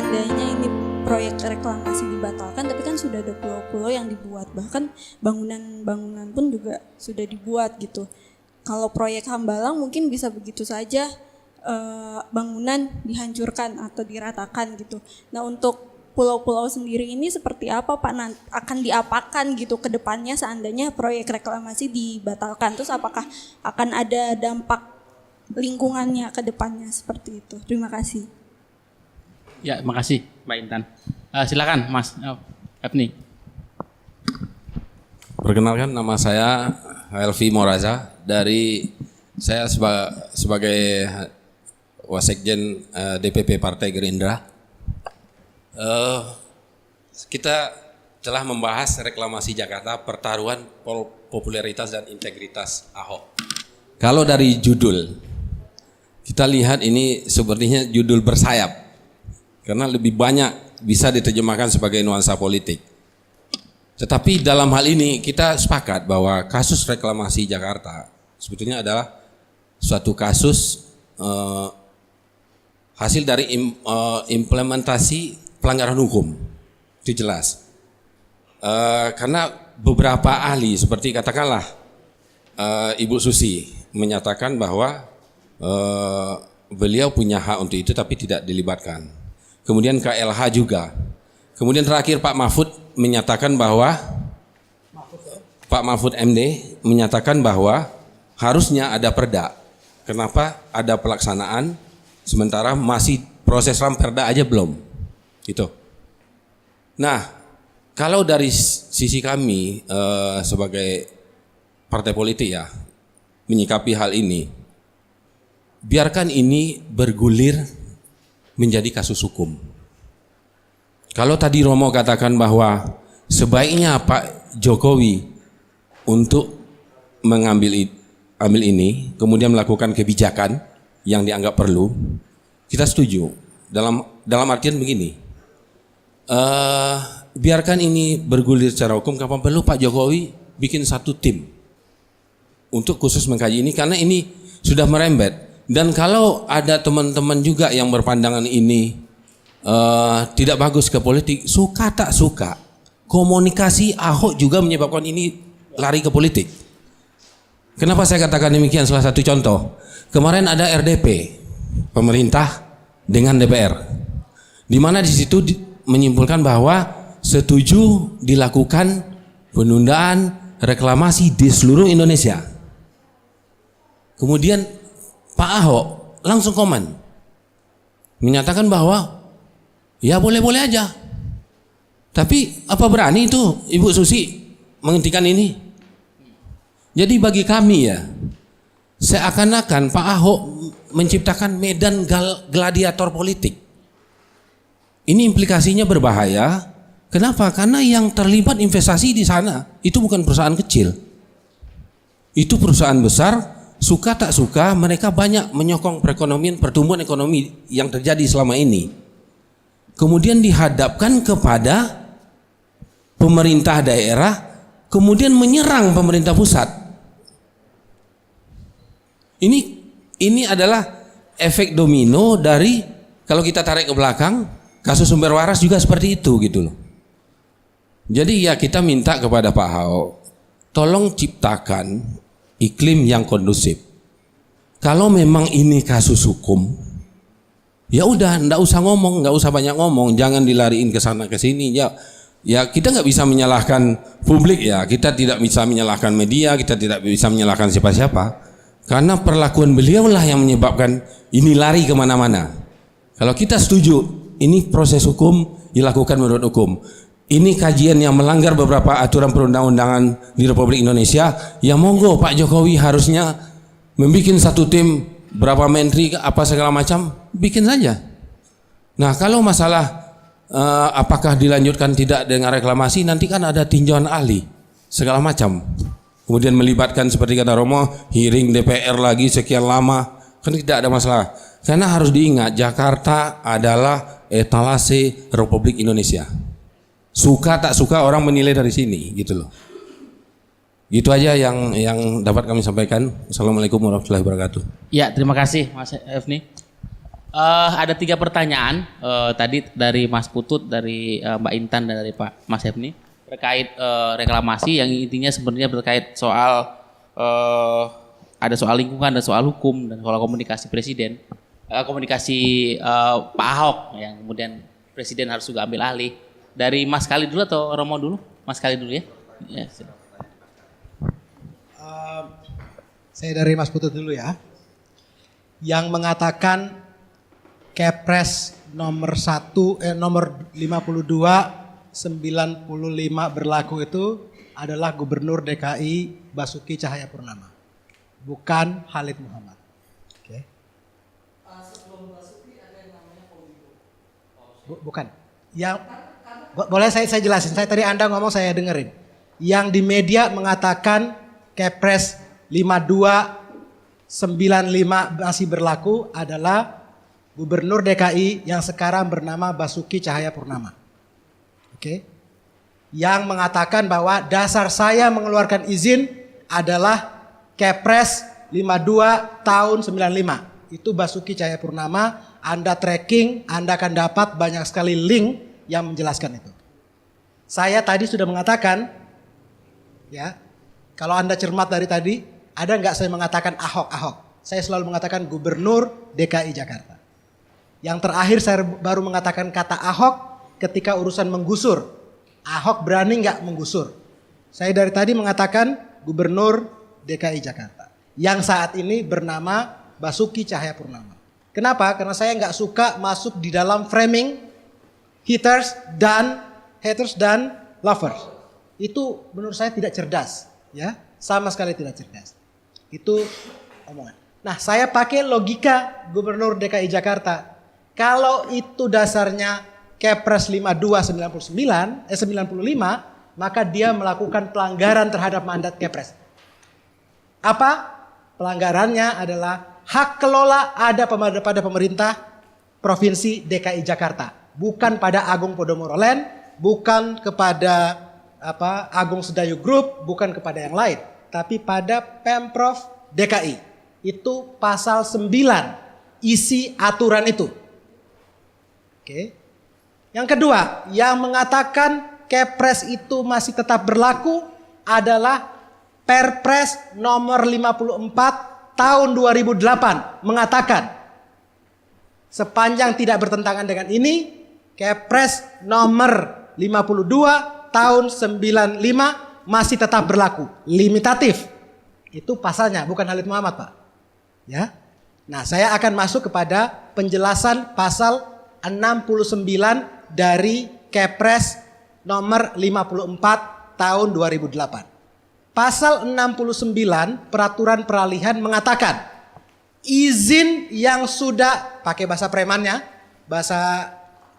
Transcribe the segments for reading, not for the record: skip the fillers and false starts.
seandainya ini proyek reklamasi dibatalkan, tapi kan sudah ada pulau-pulau yang dibuat, bahkan bangunan-bangunan pun juga sudah dibuat gitu. Kalau proyek Hambalang mungkin bisa begitu saja bangunan dihancurkan atau diratakan gitu. Nah, untuk pulau-pulau sendiri ini seperti apa Pak? Akan diapakan gitu ke depannya seandainya proyek reklamasi dibatalkan? Terus apakah akan ada dampak lingkungannya ke depannya seperti itu? Terima kasih. Ya, makasih Mbak Intan. Silakan Mas Efni. Perkenalkan, nama saya Helvi Moraza, saya sebagai Wasekjen DPP Partai Gerindra. Kita telah membahas reklamasi Jakarta, pertaruhan popularitas dan integritas Ahok. Kalau dari judul, kita lihat ini sepertinya judul bersayap, karena lebih banyak bisa diterjemahkan sebagai nuansa politik. Tetapi dalam hal ini kita sepakat bahwa kasus reklamasi Jakarta sebetulnya adalah suatu kasus hasil dari implementasi pelanggaran hukum, itu jelas. Karena beberapa ahli seperti katakanlah Ibu Susi menyatakan bahwa beliau punya hak untuk itu tapi tidak dilibatkan. Kemudian KLH juga. Kemudian terakhir Pak Mahfud menyatakan bahwa Pak Mahfud MD menyatakan bahwa harusnya ada perda. Kenapa ada pelaksanaan sementara masih proses ramperda aja belum? Gitu. Nah, kalau dari sisi kami sebagai partai politik ya menyikapi hal ini, biarkan ini bergulir menjadi kasus hukum. Kalau tadi Romo katakan bahwa sebaiknya Pak Jokowi untuk ambil ini, kemudian melakukan kebijakan yang dianggap perlu, kita setuju. Dalam artian begini, biarkan ini bergulir secara hukum. Kapan perlu Pak Jokowi bikin satu tim untuk khusus mengkaji ini, karena ini sudah merembet. Dan kalau ada teman-teman juga yang berpandangan ini tidak bagus ke politik, suka tak suka, komunikasi Ahok juga menyebabkan ini lari ke politik. Kenapa saya katakan demikian? Salah satu contoh, kemarin ada RDP pemerintah dengan DPR, di mana di situ menyimpulkan bahwa setuju dilakukan penundaan reklamasi di seluruh Indonesia. Kemudian Pak Ahok langsung komen, menyatakan bahwa ya boleh-boleh aja. Tapi apa berani itu Ibu Susi menghentikan ini? Jadi bagi kami ya, seakan-akan Pak Ahok menciptakan medan gladiator politik. Ini implikasinya berbahaya. Kenapa? Karena yang terlibat investasi di sana itu bukan perusahaan kecil. Itu perusahaan besar, suka tak suka mereka banyak menyokong perekonomian, pertumbuhan ekonomi yang terjadi selama ini. Kemudian dihadapkan kepada pemerintah daerah, kemudian menyerang pemerintah pusat. Ini adalah efek domino dari, kalau kita tarik ke belakang, kasus sumber waras juga seperti itu gitu loh. Jadi ya kita minta kepada Pak Ahok, tolong ciptakan iklim yang kondusif. Kalau memang ini kasus hukum, ya udah, nggak usah ngomong, nggak usah banyak ngomong, jangan dilariin ke sana ke sini. Ya kita nggak bisa menyalahkan publik ya, kita tidak bisa menyalahkan media, kita tidak bisa menyalahkan siapa-siapa. Karena perlakuan beliau lah yang menyebabkan ini lari kemana-mana. Kalau kita setuju, ini proses hukum dilakukan menurut hukum. Ini kajian yang melanggar beberapa aturan perundang-undangan di Republik Indonesia, ya monggo Pak Jokowi harusnya membuat satu tim, berapa menteri, apa segala macam, bikin saja. Nah kalau masalah apakah dilanjutkan tidak dengan reklamasi, nanti kan ada tinjauan ahli segala macam. Kemudian melibatkan seperti kata Romo, hearing DPR lagi sekian lama, kan tidak ada masalah. Karena harus diingat, Jakarta adalah etalase Republik Indonesia. Suka tak suka orang menilai dari sini, gitu loh. Gitu aja yang dapat kami sampaikan. Assalamualaikum warahmatullahi wabarakatuh. Ya, terima kasih Mas Efni. Ada 3 pertanyaan tadi dari Mas Putut, dari Mbak Intan, dan dari Pak Mas Hefni terkait reklamasi yang intinya sebenarnya terkait soal ada soal lingkungan, ada soal hukum, dan soal komunikasi presiden, komunikasi Pak Ahok yang kemudian presiden harus juga ambil alih. Dari Mas Kali dulu atau Romo dulu? Mas Kali dulu ya. Saya dari Mas Putut dulu ya. Yang mengatakan Kepres nomor 52/95 berlaku itu adalah Gubernur DKI Basuki Cahayapurnama, bukan Khalid Muhammad. Oke. Sebelum Basuki ada yang namanya bukan. Yang boleh saya jelasin. Saya tadi Anda ngomong saya dengerin. Yang di media mengatakan Kepres 52/95 masih berlaku adalah Gubernur DKI yang sekarang bernama Basuki Cahayapurnama. Oke. Yang mengatakan bahwa dasar saya mengeluarkan izin adalah Kepres 52 tahun 95. Itu Basuki Cahayapurnama. Anda tracking, Anda akan dapat banyak sekali link yang menjelaskan itu. Saya tadi sudah mengatakan, ya, kalau Anda cermat dari tadi, ada nggak saya mengatakan Ahok? Saya selalu mengatakan Gubernur DKI Jakarta. Yang terakhir saya baru mengatakan kata Ahok ketika urusan menggusur. Ahok berani nggak menggusur? Saya dari tadi mengatakan Gubernur DKI Jakarta. Yang saat ini bernama Basuki Cahayapurnama. Kenapa? Karena saya nggak suka masuk di dalam framing haters dan lovers. Itu menurut saya tidak cerdas, ya, sama sekali tidak cerdas. Itu omongan. Nah, saya pakai logika Gubernur DKI Jakarta. Kalau itu dasarnya Kepres 52/95, maka dia melakukan pelanggaran terhadap mandat Kepres. Apa? Pelanggarannya adalah hak kelola ada pada pemerintah Provinsi DKI Jakarta, bukan pada Agung Podomoro Land, bukan kepada Agung Sedayu Group, bukan kepada yang lain, tapi pada Pemprov DKI. Itu pasal 9 isi aturan itu. Oke. Yang kedua, yang mengatakan Kepres itu masih tetap berlaku adalah Perpres nomor 54 tahun 2008 mengatakan sepanjang tidak bertentangan dengan ini, Kepres nomor 52 tahun 95 masih tetap berlaku, limitatif. Itu pasalnya, bukan Khalid Muhammad, Pak. Ya. Nah, saya akan masuk kepada penjelasan pasal 69 dari Kepres nomor 54 tahun 2008. Pasal 69 peraturan peralihan mengatakan izin yang sudah, pakai bahasa premannya, bahasa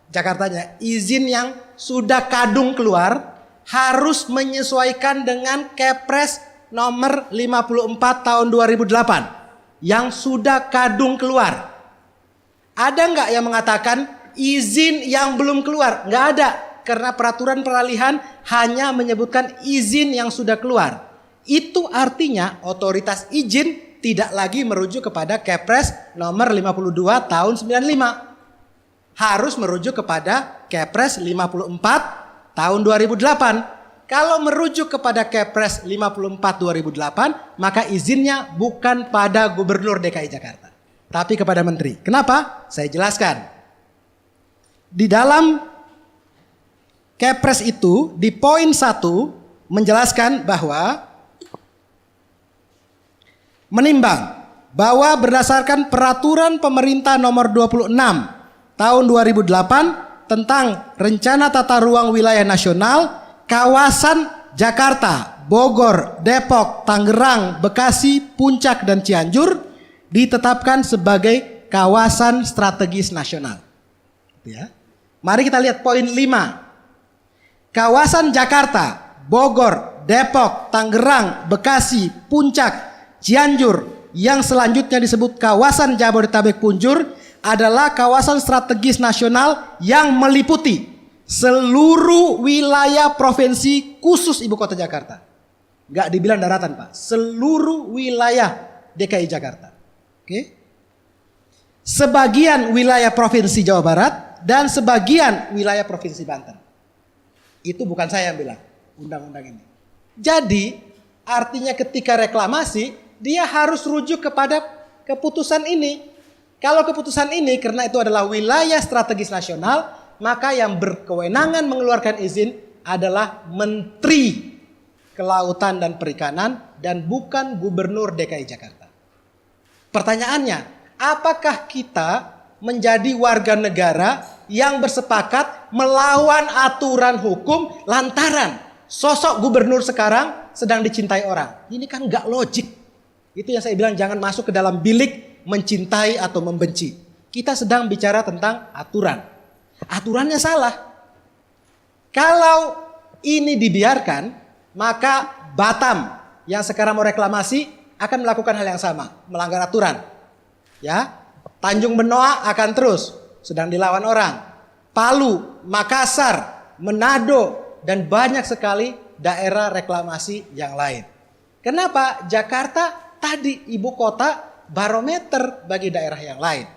Jakartanya, izin yang sudah kadung keluar harus menyesuaikan dengan Kepres nomor 54 tahun 2008 yang sudah kadung keluar. Ada nggak yang mengatakan izin yang belum keluar? Nggak ada, karena peraturan peralihan hanya menyebutkan izin yang sudah keluar. Itu artinya otoritas izin tidak lagi merujuk kepada Kepres nomor 52 tahun 95. Harus merujuk kepada Kepres 54 tahun 2008. Kalau merujuk kepada Kepres 54 2008, maka izinnya bukan pada Gubernur DKI Jakarta, tapi kepada Menteri. Kenapa? Saya jelaskan. Di dalam Kepres itu, di poin 1 menjelaskan bahwa menimbang bahwa berdasarkan peraturan pemerintah nomor 26 tahun 2008 tentang rencana tata ruang wilayah nasional, kawasan Jakarta, Bogor, Depok, Tangerang, Bekasi, Puncak, dan Cianjur ditetapkan sebagai kawasan strategis nasional. Ya. Mari kita lihat poin 5. Kawasan Jakarta, Bogor, Depok, Tangerang, Bekasi, Puncak, Cianjur yang selanjutnya disebut kawasan Jabodetabek Punjur adalah kawasan strategis nasional yang meliputi seluruh wilayah provinsi khusus ibu kota Jakarta. Gak dibilang daratan, Pak. Seluruh wilayah DKI Jakarta. Oke. sebagian wilayah Provinsi Jawa Barat dan sebagian wilayah Provinsi Banten. Itu bukan saya yang bilang, undang-undang ini. Jadi artinya ketika reklamasi dia harus rujuk kepada keputusan ini. Kalau keputusan ini karena itu adalah wilayah strategis nasional, maka yang berkewenangan mengeluarkan izin adalah Menteri Kelautan dan Perikanan dan bukan Gubernur DKI Jakarta. Pertanyaannya, apakah kita menjadi warga negara yang bersepakat melawan aturan hukum lantaran sosok gubernur sekarang sedang dicintai orang? Ini kan nggak logik. Itu yang saya bilang, jangan masuk ke dalam bilik mencintai atau membenci. Kita sedang bicara tentang aturan. Aturannya salah. Kalau ini dibiarkan, maka Batam yang sekarang mau reklamasi akan melakukan hal yang sama, melanggar aturan. Ya, Tanjung Benoa akan terus sedang dilawan orang. Palu, Makassar, Manado dan banyak sekali daerah reklamasi yang lain. Kenapa? Jakarta tadi ibu kota barometer bagi daerah yang lain.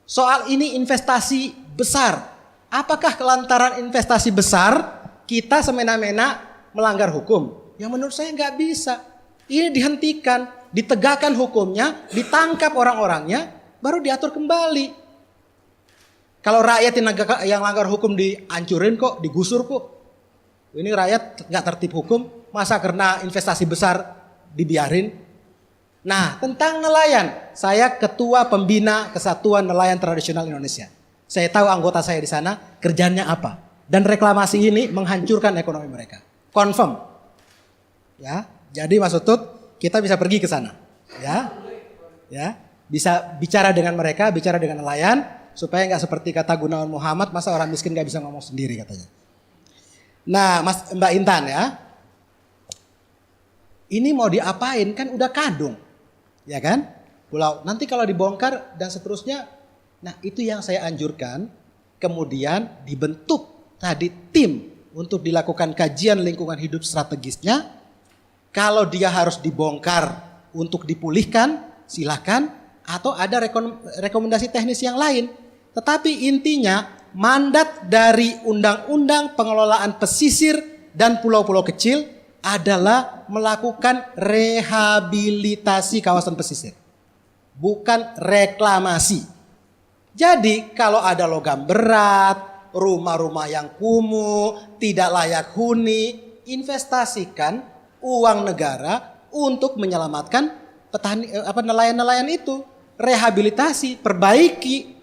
Soal ini investasi besar. Apakah kelantaran investasi besar kita semena-mena melanggar hukum? Yang menurut saya nggak bisa. Ini dihentikan, ditegakkan hukumnya, ditangkap orang-orangnya, baru diatur kembali. Kalau rakyat yang langgar hukum dihancurin kok, digusur kok. Ini rakyat nggak tertib hukum, masa karena investasi besar dibiarin? Nah, tentang nelayan, saya ketua pembina Kesatuan Nelayan Tradisional Indonesia. Saya tahu anggota saya di sana kerjanya apa. Dan reklamasi ini menghancurkan ekonomi mereka. Confirm. Ya, jadi Mas Utut, kita bisa pergi ke sana. Ya, bisa bicara dengan mereka, bicara dengan nelayan, supaya nggak seperti kata Gunawan Muhammad, masa orang miskin nggak bisa ngomong sendiri katanya. Nah, Mbak Intan ya, ini mau diapain kan udah kadung, ya kan? Pulau nanti kalau dibongkar dan seterusnya, nah itu yang saya anjurkan. Kemudian dibentuk tadi tim untuk dilakukan kajian lingkungan hidup strategisnya. Kalau dia harus dibongkar untuk dipulihkan, silakan. Atau ada rekomendasi teknis yang lain. Tetapi intinya mandat dari Undang-Undang Pengelolaan Pesisir dan Pulau-Pulau Kecil adalah melakukan rehabilitasi kawasan pesisir. Bukan reklamasi. Jadi kalau ada logam berat, rumah-rumah yang kumuh, tidak layak huni, investasikan uang negara untuk menyelamatkan petani nelayan-nelayan itu. Rehabilitasi, perbaiki.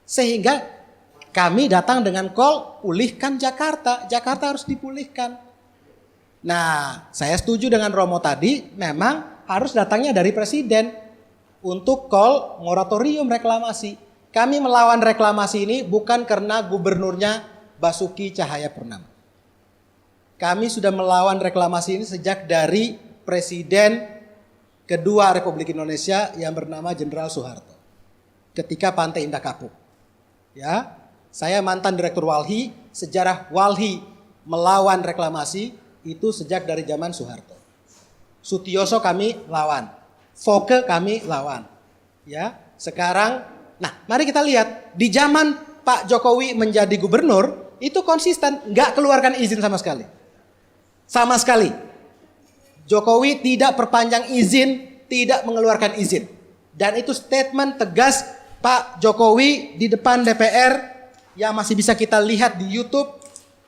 Sehingga kami datang dengan call pulihkan Jakarta. Jakarta harus dipulihkan. Nah, saya setuju dengan Romo tadi, memang harus datangnya dari presiden untuk call moratorium reklamasi. Kami melawan reklamasi ini bukan karena gubernurnya Basuki Cahayapurnama. Kami sudah melawan reklamasi ini sejak dari presiden kedua Republik Indonesia yang bernama Jenderal Soeharto. Ketika Pantai Indah Kapuk. Ya, saya mantan Direktur Walhi, sejarah Walhi melawan reklamasi itu sejak dari zaman Soeharto. Sutioso kami lawan, Foke kami lawan. Ya, sekarang, nah mari kita lihat di zaman Pak Jokowi menjadi gubernur itu konsisten, nggak keluarkan izin sama sekali, sama sekali. Jokowi tidak perpanjang izin, tidak mengeluarkan izin, dan itu statement tegas Pak Jokowi di depan DPR yang masih bisa kita lihat di YouTube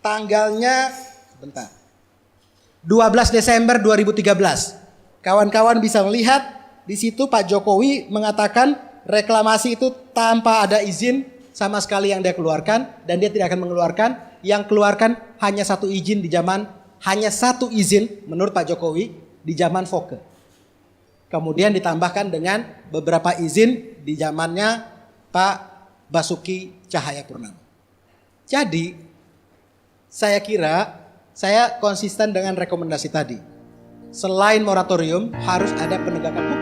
tanggalnya, sebentar, 12 Desember 2013. Kawan-kawan bisa melihat di situ Pak Jokowi mengatakan reklamasi itu tanpa ada izin sama sekali yang dia keluarkan dan dia tidak akan mengeluarkan. Yang keluarkan hanya satu izin di zaman, hanya satu izin menurut Pak Jokowi di zaman Foke. Kemudian ditambahkan dengan beberapa izin di zamannya Pak Basuki Cahayapurnama. Jadi saya kira saya konsisten dengan rekomendasi tadi. Selain moratorium harus ada penegakan hukum.